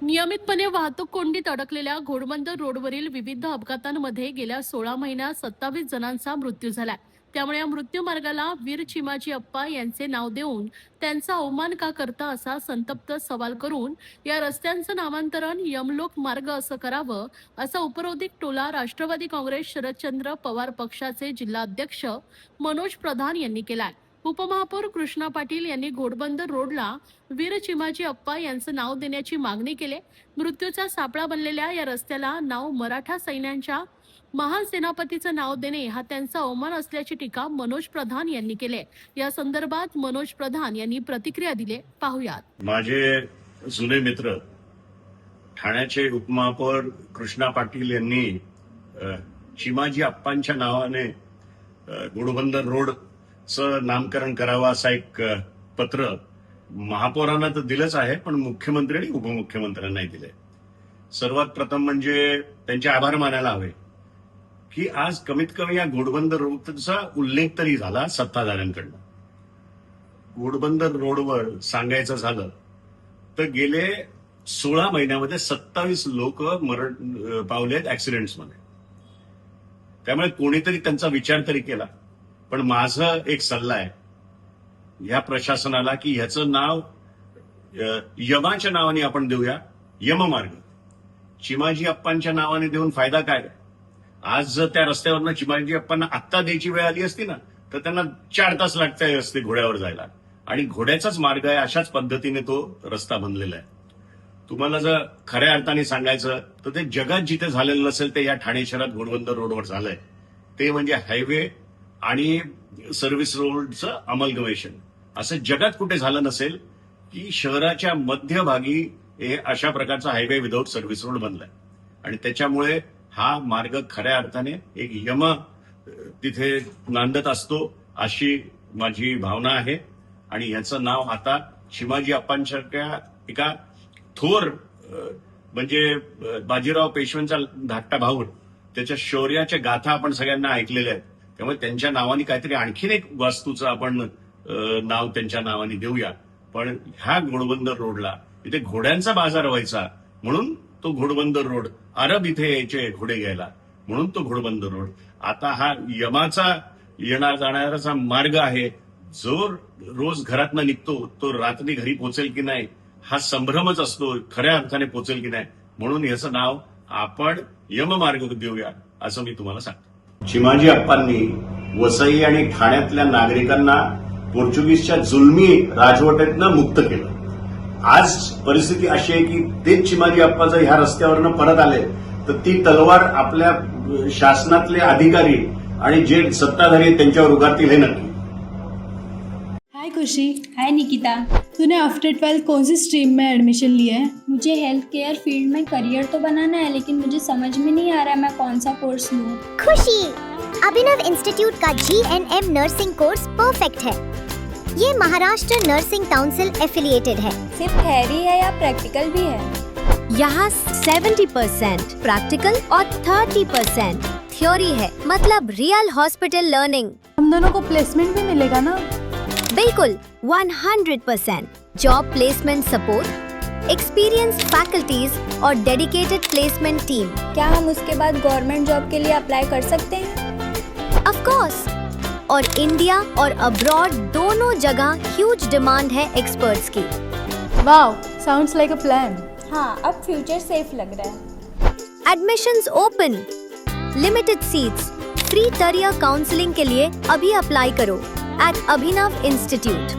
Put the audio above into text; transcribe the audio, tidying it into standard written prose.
नियमितपणे वाहतूक कोंडीत अडकलेल्या घोडबंदर रोडवरील विविध अपघातांमध्ये गेल्या 16 महिन्यात 27 जणांचा मृत्यू झालाय. त्यामुळे या मृत्यूमार्गाला वीर चिमाजी अप्पा यांचे नाव देऊन त्यांचा अवमान का करता असा संतप्त सवाल करून या रस्त्यांचं नामांतरण यमलोक मार्ग असं करावं असा उपरोधिक टोला राष्ट्रवादी काँग्रेस शरदचंद्र पवार पक्षाचे जिल्हाध्यक्ष मनोज प्रधान यांनी केलाय. उपमहापौर कृष्णा पाटील यांनी घोडबंदर रोडला वीर चिमाजी अप्पा यांचं नाव देण्याची मागणी केली. मृत्यूचा सापळा बनलेल्या या रस्त्याला नाव मराठा सैन्यांच्या महान सेनापतीचं नाव देणे हा त्यांचा अवमान असल्याची टीका मनोज प्रधान यांनी केली. या संदर्भात मनोज प्रधान यांनी प्रतिक्रिया दिली. पाहुयात. माझे जुने मित्र ठाण्याचे उपमहापौर कृष्णा पाटील यांनी चिमाजी अप्पांच्या नावाने घोडबंदर रोडचं नामकरण करावं असं एक पत्र महापौरांना तर दिलंच आहे, पण मुख्यमंत्री आणि उपमुख्यमंत्र्यांनाही दिलंय. सर्वात प्रथम म्हणजे त्यांचे आभार मानायला हवे की आज कमीत कमी या घोडबंदर रोडचा उल्लेख तरी झाला सत्ताधाऱ्यांकडनं. घोडबंदर रोडवर सांगायचं झालं तर गेले 16 महिन्यामध्ये 27 लोक मरण पावलेत ऍक्सिडेंट्समध्ये. त्यामुळे कोणीतरी त्यांचा विचार तरी केला. पण माझं एक सल्ला आहे या प्रशासनाला की ह्याचं नाव यमाच्या नावाने आपण देऊया, यममार्ग. चिमाजी अप्पांच्या नावाने देऊन फायदा काय? आज जर त्या रस्त्यावरनं चिमाजी अप्पांना आत्ता द्यायची वेळ आली असती ना तर त्यांना 4 तास लागते असते घोड्यावर जायला. आणि घोड्याचाच मार्ग आहे, अशाच पद्धतीने तो रस्ता बनलेला आहे. तुम्हाला जर खऱ्या अर्थाने सांगायचं तर ते जगात जिथे झालेलं नसेल ते या ठाणे शहरात घोडबंदर रोडवर झालंय. ते म्हणजे हायवे आणि सर्व्हिस रोडचं अमलगमेशन. असं जगात कुठे झालं नसेल की शहराच्या मध्यभागी हे अशा प्रकारचा हायवे विदाऊट सर्व्हिस रोड बनलाय. आणि त्याच्यामुळे हा मार्ग खऱ्या अर्थाने एक यम तिथे नांदत असतो अशी माझी भावना आहे. आणि याचं नाव आता चिमाजी अप्पांसारख्या एका थोर म्हणजे बाजीराव पेशव्यांचा धाकटा भाऊ, त्याच्या शौर्याच्या गाथा आपण सगळ्यांना ऐकलेल्या आहेत. त्यामुळे त्यांच्या नावाने काहीतरी आणखीन एक वास्तूचं आपण नाव त्यांच्या नावाने देऊया. पण ह्या घोडबंदर रोडला इथे घोड्यांचा बाजार व्हायचा म्हणून तो घोडबंदर रोड, अरब इथे यायचे घोडे घ्यायला म्हणून तो घोडबंदर रोड, आता हा यमाचा येणार जाणाराचा मार्ग आहे. जो रोज घरातनं निघतो तो रात्री घरी पोचेल की नाही हा संभ्रमच असतो, खऱ्या अर्थाने पोचेल की नाही. म्हणून याचं नाव आपण यममार्ग देऊया असं मी तुम्हाला सांगतो. चिमाजी अप्पांनी वसई आणि ठाण्यातल्या नागरिकांना पोर्चुगीजच्या जुलमी राजवटीतनं मुक्त केलं. आज परिस्थिती अशी आहे की तेच चिमाजी अप्पा जर ह्या रस्त्यावरनं परत आले तर ती तलवार आपल्या शासनातले अधिकारी आणि जे सत्ताधारी आहेत त्यांच्यावर उगारतील हे नक्की. हाय खुशी. हाय निकिता, तूने आफ्टर 12 कौन सी स्ट्रीम में एडमिशन लिया है? मुझे हेल्थ केयर फील्ड में करियर तो बनाना है, लेकिन मुझे समझ में नहीं आ रहा मैं कौन सा कोर्स लूं। खुशी, अभिनव इंस्टीट्यूट का GNM नर्सिंग कोर्स परफेक्ट है। ये महाराष्ट्र नर्सिंग काउंसिल एफिलिएटेड है। सिर्फ थ्योरी है या प्रैक्टिकल भी है? यहाँ 70% प्रैक्टिकल और 30% थ्योरी है, मतलब रियल हॉस्पिटल लर्निंग। हम दोनों को प्लेसमेंट भी मिलेगा ना? बिल्कुल 100% job placement support, experienced faculties और डेडिकेटेड प्लेसमेंट टीम। क्या हम उसके बाद गवर्नमेंट जॉब के लिए अप्लाई कर सकते हैं? ऑफ कोर्स, और इंडिया और अब्रॉड दोनों जगह ह्यूज डिमांड है एक्सपर्ट्स की। Wow, sounds like a plan. हाँ, अब फ्यूचर सेफ लग रहा है। Admissions open, limited seats, free career counselling के लिए अभी अप्लाई करो at Abhinav Institute।